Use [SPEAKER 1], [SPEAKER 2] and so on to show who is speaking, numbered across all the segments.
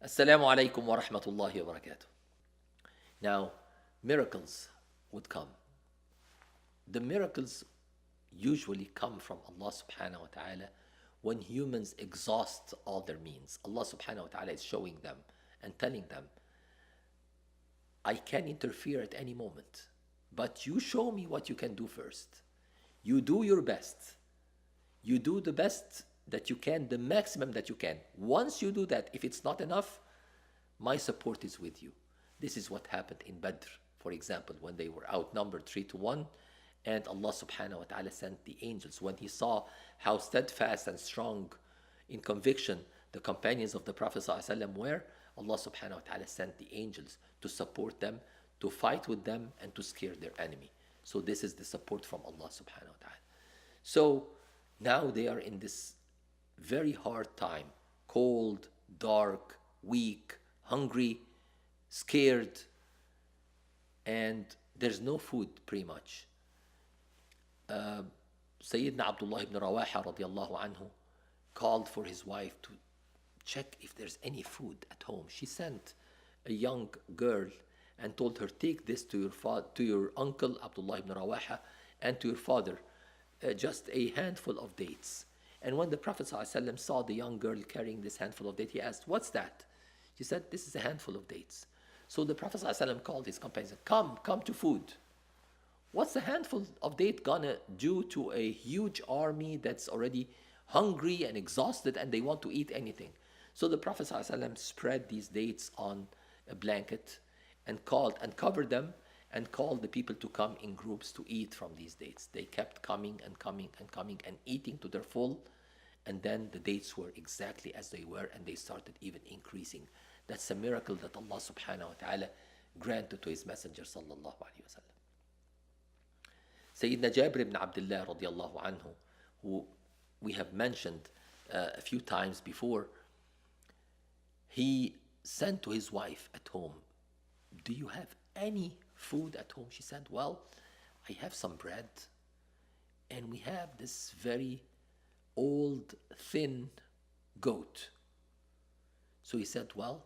[SPEAKER 1] Assalamu alaikum wa rahmatullahi wa barakatuh. Now, miracles would come. The miracles usually come from Allah subhanahu wa ta'ala when humans exhaust all their means. Allah subhanahu wa ta'ala is showing them and telling them, I can interfere at any moment, but you show me what you can do first. You do your best. You do the best that you can, the maximum that you can. Once you do that, if it's not enough, my support is with you. This is what happened in Badr, for example, when they were outnumbered 3-1, and Allah subhanahu wa ta'ala sent the angels. When he saw how steadfast and strong in conviction the companions of the Prophet ﷺ were, Allah subhanahu wa ta'ala sent the angels to support them, to fight with them, and to scare their enemy. So this is the support from Allah subhanahu wa ta'ala. So now they are in this very hard time, cold, dark, weak, hungry, scared, and there's no food pretty much. Sayyidina Abdullah ibn Rawaha radiallahu anhu called for his wife to check if there's any food at home. She sent a young girl and told her, take this to your uncle Abdullah ibn Rawaha and to your father, just a handful of dates. And when the Prophet ﷺ saw the young girl carrying this handful of dates, he asked, what's that? She said, this is a handful of dates. So the Prophet ﷺ called his companions and said, come to food. What's a handful of dates gonna do to a huge army that's already hungry and exhausted and they want to eat anything? So the Prophet ﷺ spread these dates on a blanket and covered them and called the people to come in groups to eat from these dates. They kept coming and coming and coming and eating to their full, and then the dates were exactly as they were and they started even increasing. That's a miracle that Allah subhanahu wa ta'ala granted to his messenger sallallahu alayhi wa sallam. Sayyidina Jabir ibn Abdullah radiallahu anhu, who we have mentioned a few times before, he sent to his wife at home, do you have any food at home? She said, well, I have some bread and we have this very old, thin goat. So he said, well,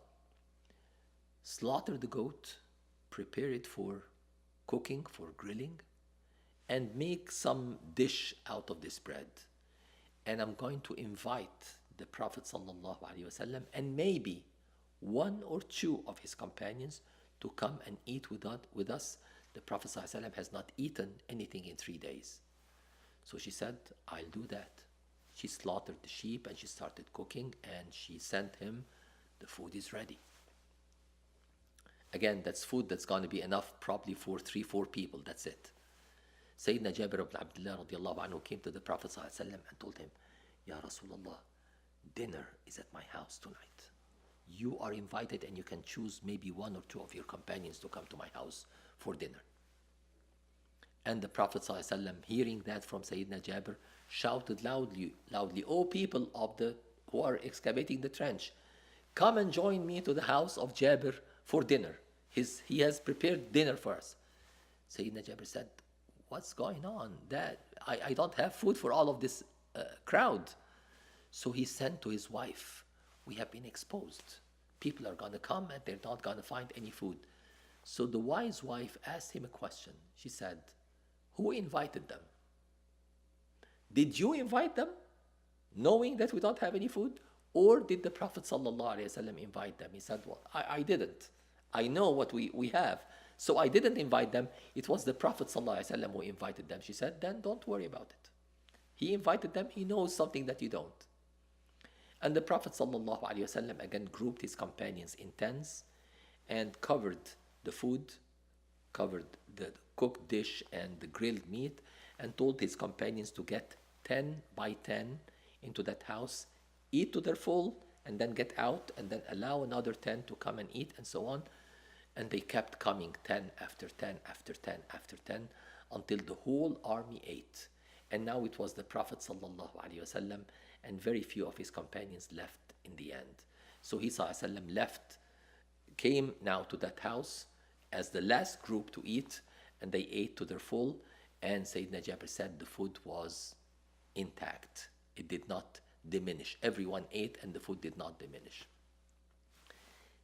[SPEAKER 1] slaughter the goat, prepare it for cooking, for grilling, and make some dish out of this bread. And I'm going to invite the Prophet sallallahu alaihi wasallam and maybe one or two of his companions to come and eat with us. The Prophet sallallahu alaihi wasallam has not eaten anything in 3 days. So she said, I'll do that. She slaughtered the sheep and she started cooking and she sent him, the food is ready. Again, that's food that's going to be enough probably for 3-4 people, that's it. Sayyidina Jabir ibn Abdullah radiallahu anhu came to the Prophet ﷺ and told him, Ya Rasulullah, dinner is at my house tonight. You are invited and you can choose maybe 1 or 2 of your companions to come to my house for dinner. And the Prophet ﷺ, hearing that from Sayyidina Jabir, shouted loudly, O people who are excavating the trench, come and join me to the house of Jabir for dinner. He has prepared dinner for us. Sayyidina Jabir said, what's going on? I don't have food for all of this crowd. So he sent to his wife, we have been exposed. People are going to come and they're not going to find any food. So the wise wife asked him a question. She said, who invited them? Did you invite them, knowing that we don't have any food? Or did the Prophet ﷺ invite them? He said, well, I didn't. I know what we have. So I didn't invite them. It was the Prophet ﷺ who invited them. She said, then don't worry about it. He invited them. He knows something that you don't. And the Prophet ﷺ again grouped his companions in tents and covered the food, covered the cooked dish and the grilled meat, and told his companions to get 10 by 10 into that house, eat to their full, and then get out, and then allow another 10 to come and eat, and so on. And they kept coming 10 after 10 after 10 after 10 until the whole army ate. And now it was the Prophet ﷺ and very few of his companions left in the end. So he ﷺ left, came now to that house as the last group to eat, and they ate to their full. And Sayyidina Jabir said the food was intact. It did not diminish. Everyone ate and the food did not diminish.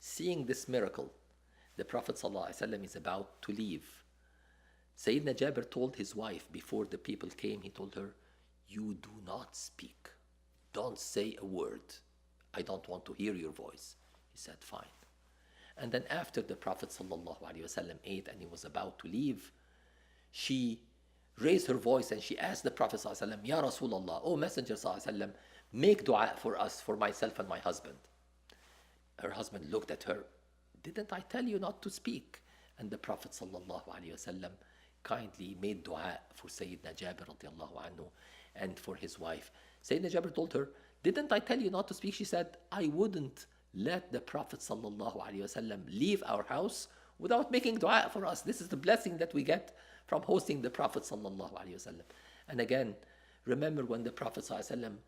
[SPEAKER 1] Seeing this miracle, the Prophet ﷺ is about to leave. Sayyidina Jabir told his wife before the people came, he told her, "You do not speak. Don't say a word. I don't want to hear your voice." He said, "Fine." And then after the Prophet ﷺ ate and he was about to leave, she raised her voice and she asked the Prophet ﷺ, "Ya Rasulullah, O Messenger ﷺ, make dua for us, for myself and my husband." Her husband looked at her, "Didn't I tell you not to speak?" And the Prophet ﷺ kindly made dua for Sayyidina Jabir radiallahu anhu and for his wife. Sayyidina Jabir told her, "Didn't I tell you not to speak?" She said, "I wouldn't let the Prophet ﷺ leave our house without making dua for us. This is the blessing that we get from hosting the Prophet ﷺ." And again, remember when the Prophet ﷺ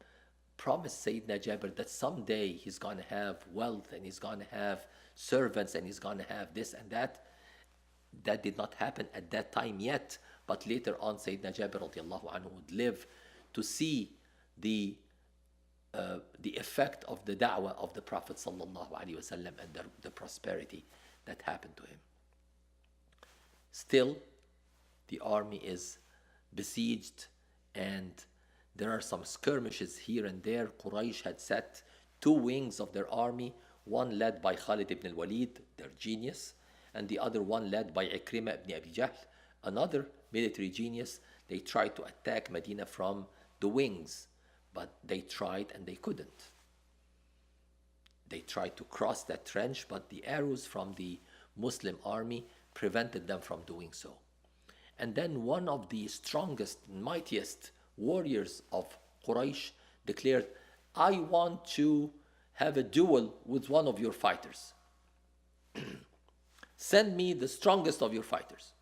[SPEAKER 1] promised Sayyidina Jabir that someday he's going to have wealth and he's going to have servants and he's going to have this and that. That did not happen at that time yet, but later on Sayyidina Jabir radiallahu anhu would live to see the effect of the da'wah of the Prophet sallallahu alaihi wasallam and the prosperity that happened to him. Still, the army is besieged and there are some skirmishes here and there. Quraysh had set two wings of their army, one led by Khalid ibn al-Walid, their genius, and the other one led by Ikrimah ibn Abi Jahl, another military genius. They tried to attack Medina from the wings, but they tried and they couldn't. They tried to cross that trench, but the arrows from the Muslim army prevented them from doing so. And then one of the strongest and mightiest warriors of Quraysh declared, "I want to have a duel with one of your fighters. Send me the strongest of your fighters."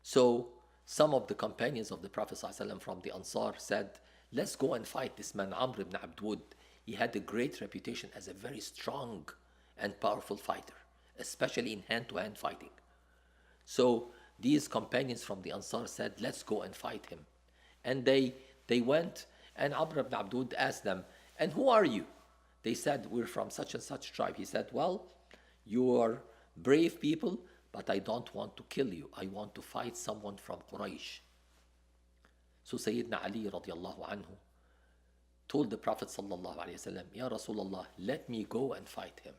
[SPEAKER 1] So some of the companions of the Prophet ﷺ from the Ansar said, "Let's go and fight this man, Amr ibn Abdwud. He had a great reputation as a very strong and powerful fighter, especially in hand-to-hand fighting." So these companions from the Ansar said, "Let's go and fight him." And they went, and Amr ibn Abdwud asked them, "And who are you?" They said, "We're from such and such tribe." He said, "Well, you are brave people, but I don't want to kill you. I want to fight someone from Quraysh." So Sayyidina Ali radiallahu anhu told the Prophet sallallahu alayhi wasallam, "Ya Rasulullah, let me go and fight him."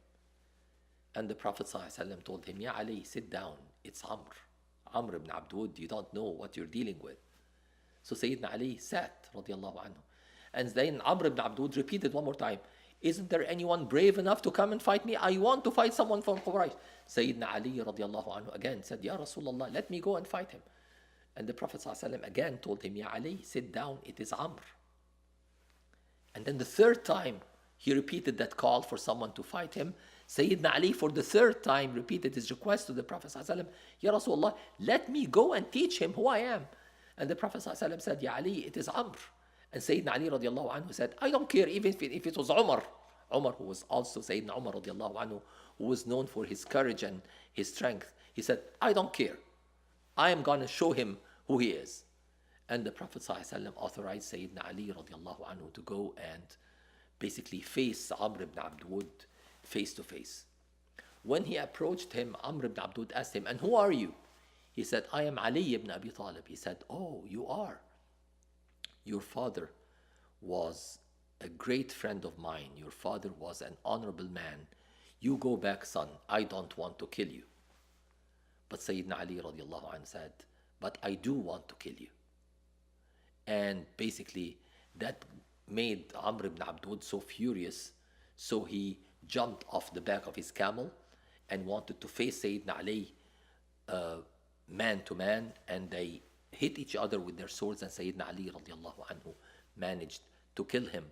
[SPEAKER 1] And the Prophet sallallahu alayhi wasallam told him, "Ya Ali, sit down. It's Amr ibn Abdwud. You don't know what you're dealing with." So Sayyidina Ali sat radiallahu anhu. And then Amr ibn Abdwud repeated one more time, "Isn't there anyone brave enough to come and fight me? I want to fight someone from Quraysh." Sayyidina Ali radiallahu anhu again said, "Ya Rasulullah, let me go and fight him." And the Prophet ﷺ again told him, "Ya Ali, sit down, it is Amr." And then the third time he repeated that call for someone to fight him. Sayyidina Ali for the third time repeated his request to the Prophet ﷺ, "Ya Rasulullah, let me go and teach him who I am." And the Prophet ﷺ said, "Ya Ali, it is Amr." And Sayyidina Ali radiallahu anhu said, "I don't care even if it was Umar." Umar, who was also Sayyidina Umar radiallahu anhu, who was known for his courage and his strength. He said, "I don't care. I am going to show him who he is." And the Prophet ﷺ authorized Sayyidina Ali radiallahu anhu to go and basically face Amr ibn Abdwud face to face. When he approached him, Amr ibn Abdwud asked him, "And who are you?" He said, "I am Ali ibn Abi Talib." He said, "Oh, you are. Your father was a great friend of mine. Your father was an honorable man. You go back, son. I don't want to kill you." But Sayyidina Ali radiallahu anhu said, "But I do want to kill you." And basically that made Amr ibn Abdwud so furious, so he jumped off the back of his camel and wanted to face Sayyidina Ali man to man, and they hit each other with their swords, and Sayyidina Ali radiallahu anhu managed to kill him.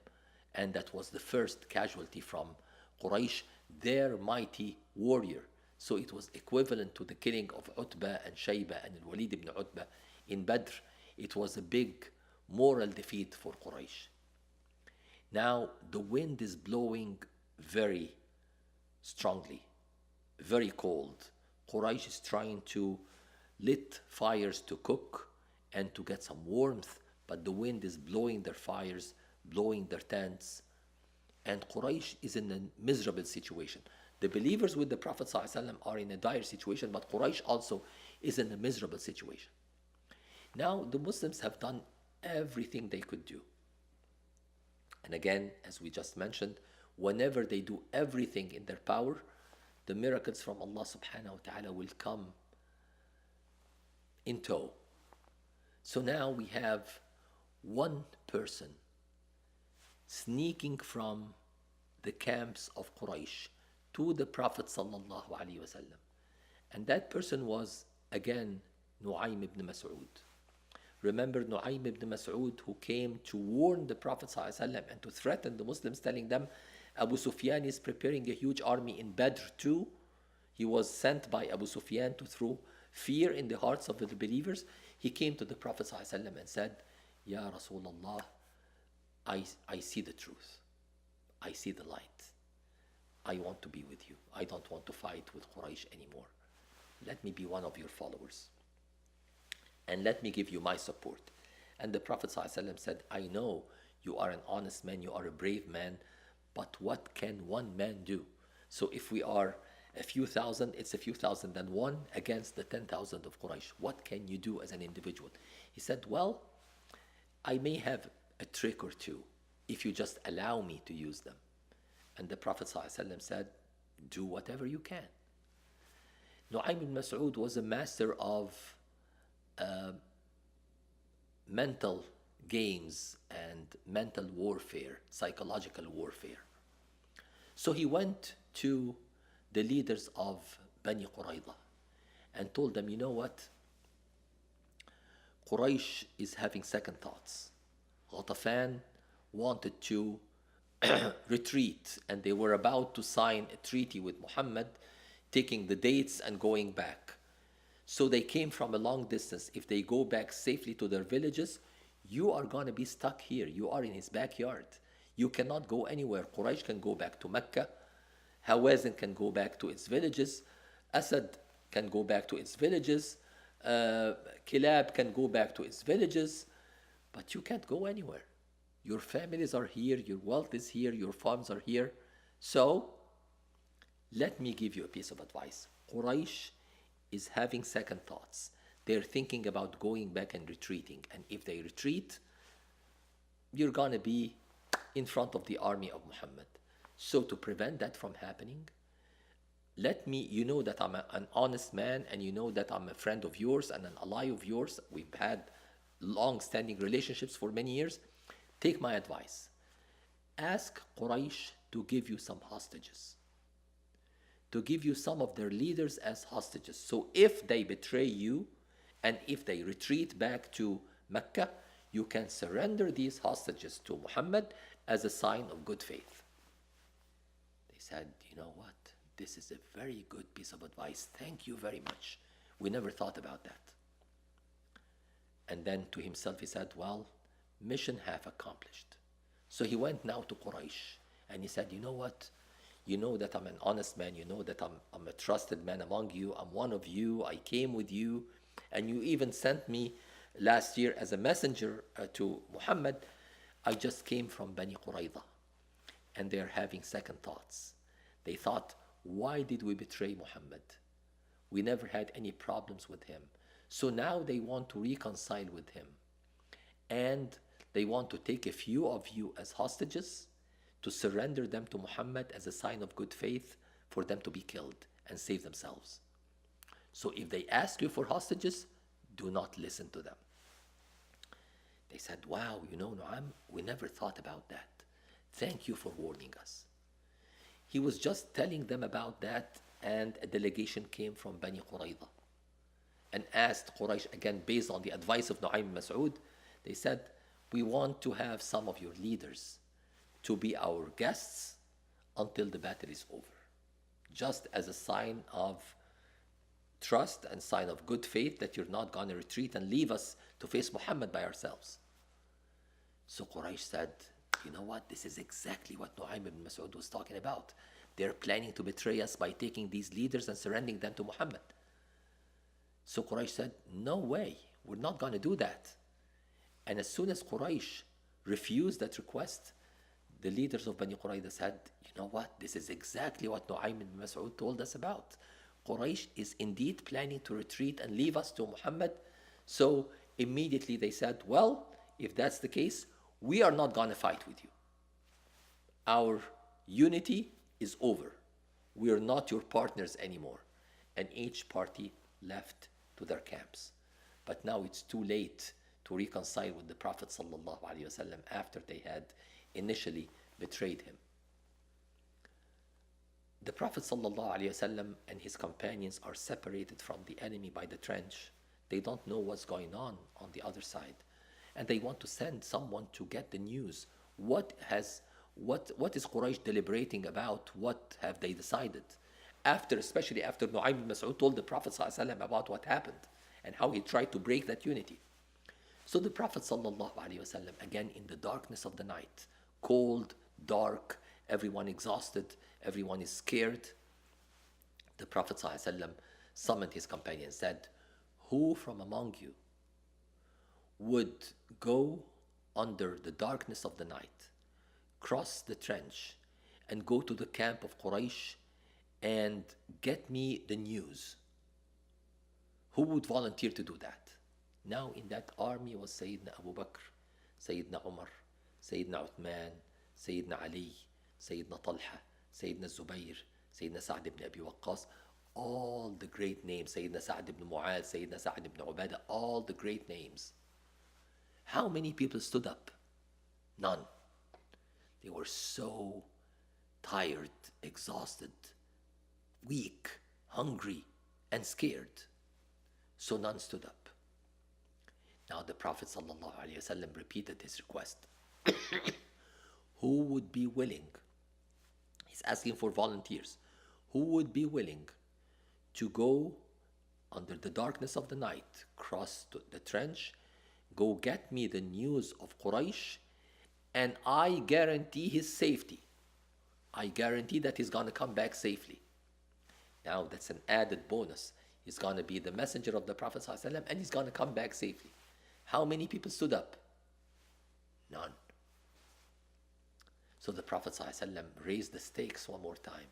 [SPEAKER 1] And that was the first casualty from Quraysh, their mighty warrior. So it was equivalent to the killing of Utbah and Shayba and Al-Walid ibn Utbah in Badr. It was a big moral defeat for Quraysh. Now the wind is blowing very strongly, very cold. Quraysh is trying to lit fires to cook and to get some warmth, but the wind is blowing their fires, blowing their tents, And Quraysh is in a miserable situation. The believers with the Prophet ﷺ are in a dire situation, but Quraysh also is in a miserable situation. Now, the Muslims have done everything they could do. And again, as we just mentioned, whenever they do everything in their power, the miracles from Allah subhanahu wa ta'ala will come in tow. So now we have one person sneaking from the camps of Quraysh to the Prophet sallallahu alaihi wasallam. And that person was, again, Nu'aym ibn Mas'ud. Remember Nu'aym ibn Mas'ud, who came to warn the Prophet ﷺ and to threaten the Muslims, telling them Abu Sufyan is preparing a huge army in Badr too. He was sent by Abu Sufyan to throw fear in the hearts of the believers. He came to the Prophet ﷺ and said, Ya Rasulullah, I see the truth. I see the light. I want to be with you. I don't want to fight with Quraysh anymore. Let me be one of your followers. And let me give you my support. And the Prophet ﷺ said, I know you are an honest man, you are a brave man, but what can one man do? So if we are a few thousand, it's a few thousand and one against the 10,000 of Quraysh. What can you do as an individual? He said, well, I may have a trick or two if you just allow me to use them. And the Prophet ﷺ said, do whatever you can. Nu'aym ibn Mas'ud was a master of mental games and mental warfare, psychological warfare. So he went to the leaders of Bani Qurayza and told them, you know what? Quraysh is having second thoughts. Ghatafan wanted to retreat, and they were about to sign a treaty with Muhammad, taking the dates and going back. So they came from a long distance. If they go back safely to their villages, you are going to be stuck here. You are in his backyard. You cannot go anywhere. Quraysh can go back to Mecca. Hawazin can go back to its villages. Asad can go back to its villages. Kilab can go back to its villages. But you can't go anywhere. Your families are here. Your wealth is here. Your farms are here. So, let me give you a piece of advice. Quraysh is having second thoughts. They're thinking about going back and retreating. And if they retreat, you're going to be in front of the army of Muhammad. So to prevent that from happening, you know that I'm an honest man, and you know that I'm a friend of yours and an ally of yours. We've had long-standing relationships for many years. Take my advice. Ask Quraysh to give you some hostages, to give you some of their leaders as hostages. So if they betray you and if they retreat back to Mecca, you can surrender these hostages to Muhammad as a sign of good faith. They said, you know what? This is a very good piece of advice. Thank you very much. We never thought about that. And then to himself he said, well, mission half accomplished. So he went now to Quraysh and he said, you know what? You know that I'm an honest man. You know that I'm a trusted man among you. I'm one of you. I came with you. And you even sent me last year as a messenger to Muhammad. I just came from Bani Qurayza. And they're having second thoughts. They thought, why did we betray Muhammad? We never had any problems with him. So now they want to reconcile with him. And they want to take a few of you as hostages to surrender them to Muhammad as a sign of good faith for them to be killed and save themselves. So if they ask you for hostages, do not listen to them. They said, wow, you know, Nu'aym, we never thought about that. Thank you for warning us. He was just telling them about that, and a delegation came from Bani Qurayza and asked Quraysh, again, based on the advice of Nu'aym Mas'ud, they said, we want to have some of your leaders to be our guests until the battle is over, just as a sign of trust and sign of good faith that you're not going to retreat and leave us to face Muhammad by ourselves. So Quraysh said, you know what, this is exactly what Nu'aym ibn Mas'ud was talking about. They're planning to betray us by taking these leaders and surrendering them to Muhammad. So Quraysh said, no way, we're not going to do that. And as soon as Quraysh refused that request, the leaders of Bani Qurayza said, you know what? This is exactly what Nu'aym ibn Mas'ud told us about. Quraysh is indeed planning to retreat and leave us to Muhammad. So immediately they said, well, if that's the case, we are not going to fight with you. Our unity is over. We are not your partners anymore. And each party left to their camps. But now it's too late to reconcile with the Prophet ﷺ after they had initially betrayed him. The Prophet ﷺ and his companions are separated from the enemy by the trench. They don't know what's going on the other side. And they want to send someone to get the news. What is Quraysh deliberating about? What have they decided? Especially after Nu'aym ibn Mas'ud told the Prophet ﷺ about what happened and how he tried to break that unity. So the Prophet ﷺ, again in the darkness of the night, cold, dark, everyone exhausted, everyone is scared, the Prophet ﷺ summoned his companions and said, who from among you would go under the darkness of the night, cross the trench, and go to the camp of Quraysh and get me the news? Who would volunteer to do that? Now in that army was Sayyidina Abu Bakr, Sayyidina Umar, Sayyidina Uthman, Sayyidina Ali, Sayyidina Talha, Sayyidina Zubayr, Sayyidina Sa'd ibn Abi Waqqas, all the great names, Sayyidina Sa'd ibn Mu'adh, Sayyidina Sa'd ibn Ubadah, all the great names. How many people stood up? None. They were so tired, exhausted, weak, hungry, and scared. So none stood up. Now the Prophet ﷺ repeated his request. Who would be willing? He's asking for volunteers. Who would be willing to go under the darkness of the night, cross the trench, go get me the news of Quraysh, and I guarantee his safety. I guarantee that he's going to come back safely. Now that's an added bonus. He's going to be the messenger of the Prophet ﷺ and he's going to come back safely. How many people stood up? None. So the Prophet ﷺ raised the stakes one more time.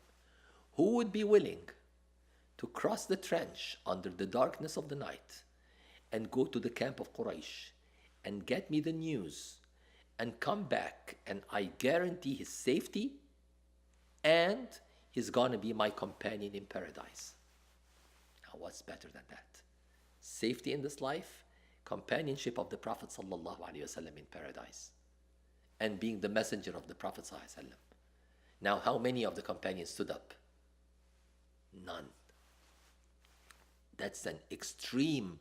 [SPEAKER 1] Who would be willing to cross the trench under the darkness of the night and go to the camp of Quraysh and get me the news and come back, and I guarantee his safety and he's going to be my companion in paradise? Now what's better than that? Safety in this life, companionship of the Prophet ﷺ in paradise, and being the messenger of the Prophet ﷺ. Now how many of the companions stood up? None. That's an extreme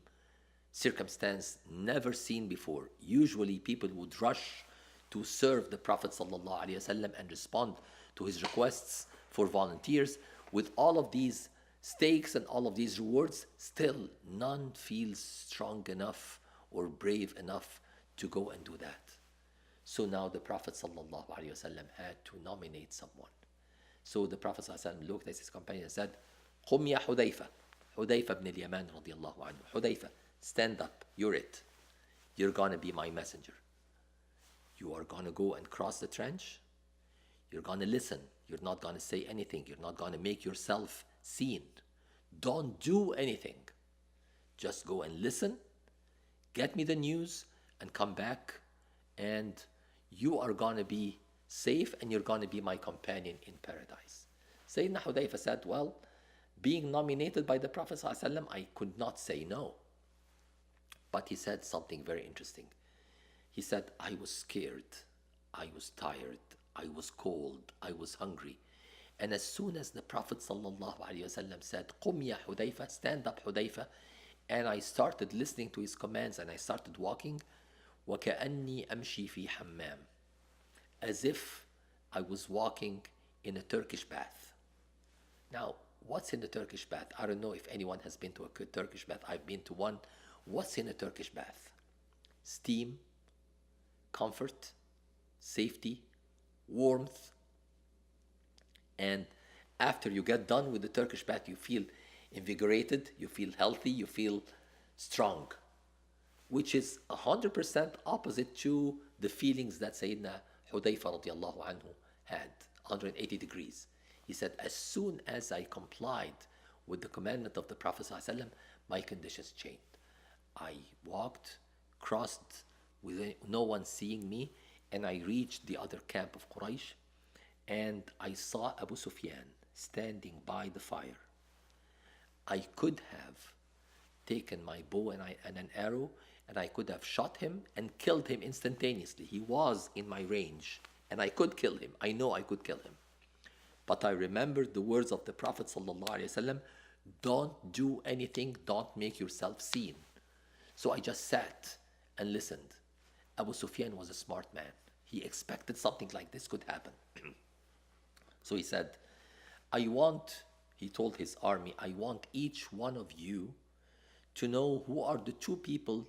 [SPEAKER 1] circumstance never seen before. Usually people would rush to serve the Prophet ﷺ and respond to his requests for volunteers. With all of these stakes and all of these rewards, still none feels strong enough or brave enough to go and do that. So now the Prophet ﷺ had to nominate someone. So the Prophet ﷺ looked at his companion and said, قُمْ يَا حُذَيْفَةَ Hudayfa ibn al-Yaman radiyallahu anhu. Hudayfa, stand up, you're it. You're gonna be my messenger. You are gonna go and cross the trench. You're gonna listen. You're not gonna say anything. You're not gonna make yourself seen. Don't do anything. Just go and listen, get me the news, and come back, and you are gonna be safe and you're gonna be my companion in paradise. Sayyidina Hudayfa said, well, being nominated by the Prophet ﷺ, I could not say no. But he said something very interesting. He said, I was scared, I was tired, I was cold, I was hungry. And as soon as the Prophet ﷺ said, قُمْ يَا Hudayfa, stand up Hudayfa, and I started listening to his commands and I started walking, وَكَأَنِّي أَمْشِي فِي حَمَّامٍ, as if I was walking in a Turkish bath. Now, what's in the Turkish bath? I don't know if anyone has been to a Turkish bath. I've been to one. What's in a Turkish bath? Steam, comfort, safety, warmth. And after you get done with the Turkish bath, you feel invigorated, you feel healthy, you feel strong, which is 100% opposite to the feelings that Sayyidina Hudayfa radiallahu anhu had, 180 degrees. He said, as soon as I complied with the commandment of the Prophet ﷺ, my conditions changed. I walked, crossed with no one seeing me, and I reached the other camp of Quraysh, and I saw Abu Sufyan standing by the fire. I could have taken my bow and an arrow, and I could have shot him and killed him instantaneously. He was in my range, and I could kill him. I know I could kill him. But I remembered the words of the Prophet ﷺ, don't do anything, don't make yourself seen. So I just sat and listened. Abu Sufyan was a smart man. He expected something like this could happen. So he said, he told his army, I want each one of you to know who are the two people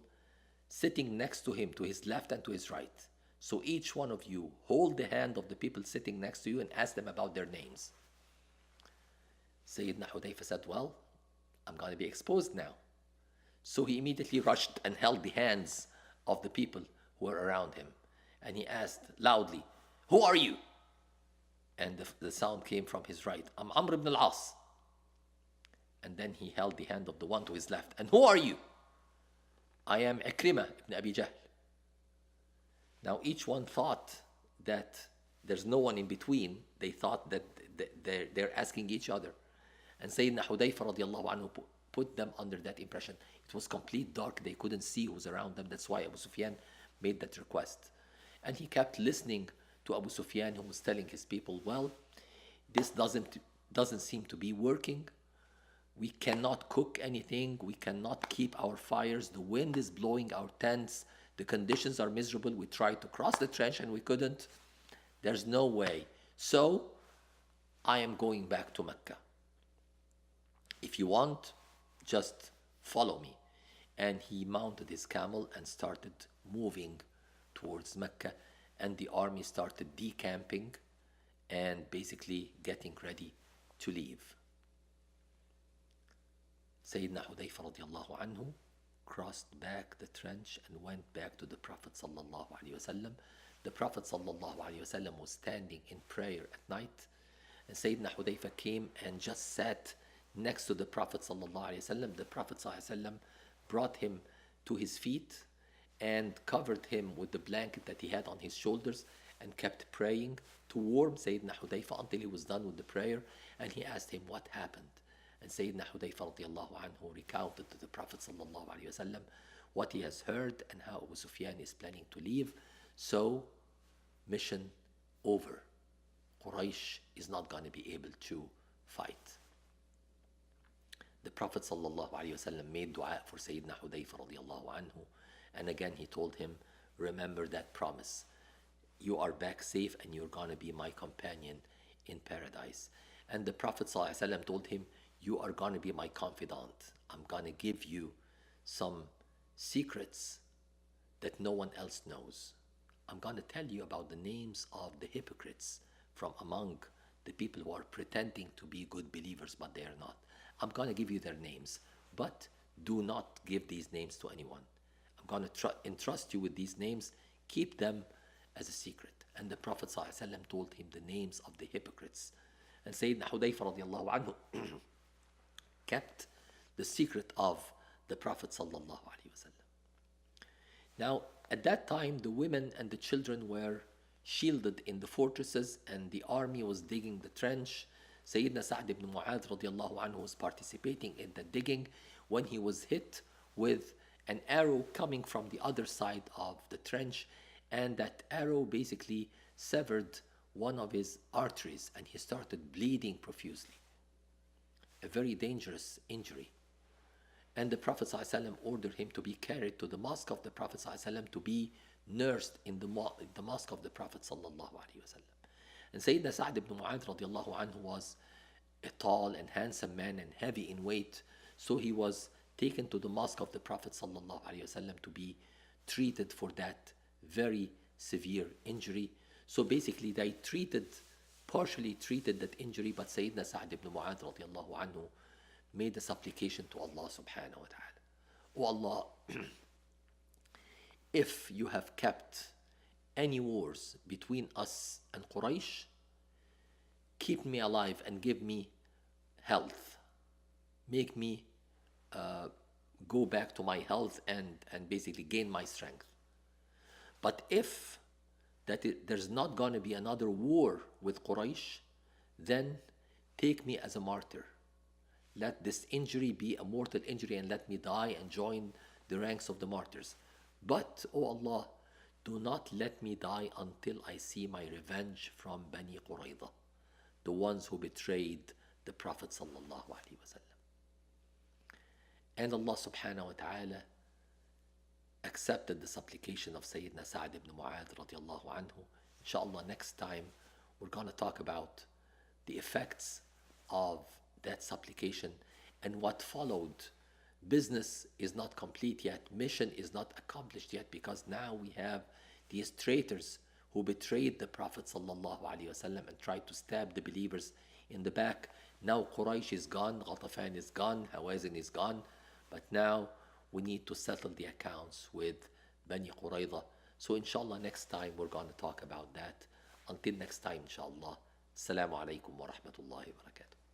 [SPEAKER 1] sitting next to him, to his left and to his right. So each one of you hold the hand of the people sitting next to you and ask them about their names. Sayyidina Hudayfa said, well, I'm going to be exposed now. So he immediately rushed and held the hands of the people who were around him. And he asked loudly, who are you? And the sound came from his right. I'm Amr ibn al-As. And then he held the hand of the one to his left. And who are you? I am Ikrimah ibn Abi Jahl. Now each one thought that there's no one in between. They thought that they're asking each other. And Sayyidina Hudayfa radiallahu anhu put them under that impression. It was complete dark. They couldn't see who's around them. That's why Abu Sufyan made that request. And he kept listening to Abu Sufyan, who was telling his people, well, this doesn't seem to be working. We cannot cook anything. We cannot keep our fires. The wind is blowing our tents. The conditions are miserable. We tried to cross the trench and we couldn't. There's no way. So I am going back to Mecca. If you want, just follow me. And he mounted his camel and started moving towards Mecca. And the army started decamping and basically getting ready to leave. Sayyidina Hudayfa radiallahu anhu crossed back the trench and went back to the Prophet sallallahu alaihi wasallam. The Prophet sallallahu alaihi wasallam was standing in prayer at night, and Sayyidina Hudayfa came and just sat next to the Prophet sallallahu alaihi wasallam. The Prophet sallallahu alaihi wasallam brought him to his feet and covered him with the blanket that he had on his shoulders and kept praying to warm Sayyidina Hudayfa until he was done with the prayer. And he asked him what happened. And Sayyidina Hudayfa radiallahu anhu recounted to the Prophet sallallahu alaihi wasallam what he has heard and how Abu Sufyan is planning to leave. So, mission over. Quraysh is not going to be able to fight. The Prophet sallallahu alaihi wasallam made dua for Sayyidina Hudayfa radiallahu anhu. And again he told him, remember that promise. You are back safe and you're going to be my companion in paradise. And the Prophet ﷺ told him, you are going to be my confidant. I'm going to give you some secrets that no one else knows. I'm going to tell you about the names of the hypocrites from among the people who are pretending to be good believers, but they are not. I'm going to give you their names, but do not give these names to anyone. I'm going to entrust you with these names. Keep them as a secret. And the Prophet ﷺ told him the names of the hypocrites. And Sayyidina Hudayfa radiallahu anhu kept the secret of the Prophet sallallahu alaihi wasallam. Now, at that time, the women and the children were shielded in the fortresses, and the army was digging the trench. Sayyidina Sa'd ibn Mu'adh radiallahu anhu was participating in the digging when he was hit with an arrow coming from the other side of the trench, and that arrow basically severed one of his arteries, and he started bleeding profusely. A very dangerous injury. And the Prophet ﷺ ordered him to be carried to the mosque of the Prophet ﷺ to be nursed in the mosque of the Prophet ﷺ. And Sayyidina Sa'd ibn Mu'adh radiallahu anhu was a tall and handsome man and heavy in weight, so he was taken to the mosque of the Prophet ﷺ to be treated for that very severe injury. So basically they partially treated that injury, but Sayyidina Sa'd ibn Mu'adh radiallahu anhu made a supplication to Allah subhanahu wa ta'ala. Oh Allah, if you have kept any wars between us and Quraysh, keep me alive and give me health. Make me go back to my health and basically gain my strength. But if there's not going to be another war with Quraysh, then take me as a martyr. Let this injury be a mortal injury and let me die and join the ranks of the martyrs. But, O Allah, do not let me die until I see my revenge from Bani Qurayza, the ones who betrayed the Prophet sallallahu alaihi wasallam. And Allah subhanahu wa ta'ala accepted the supplication of Sayyidina Sa'd ibn Mu'adh radiallahu anhu. Inshallah, next time we're going to talk about the effects of that supplication and what followed. Business is not complete yet. Mission is not accomplished yet, because now we have these traitors who betrayed the Prophet sallallahu alaihi wasallam and tried to stab the believers in the back. Now Quraysh is gone, Ghatafan is gone, Hawazin is gone, but now we need to settle the accounts with Bani Qurayza. So inshallah next time we're going to talk about that. Until next time, inshallah. Assalamu alaikum wa rahmatullahi wa barakatuh.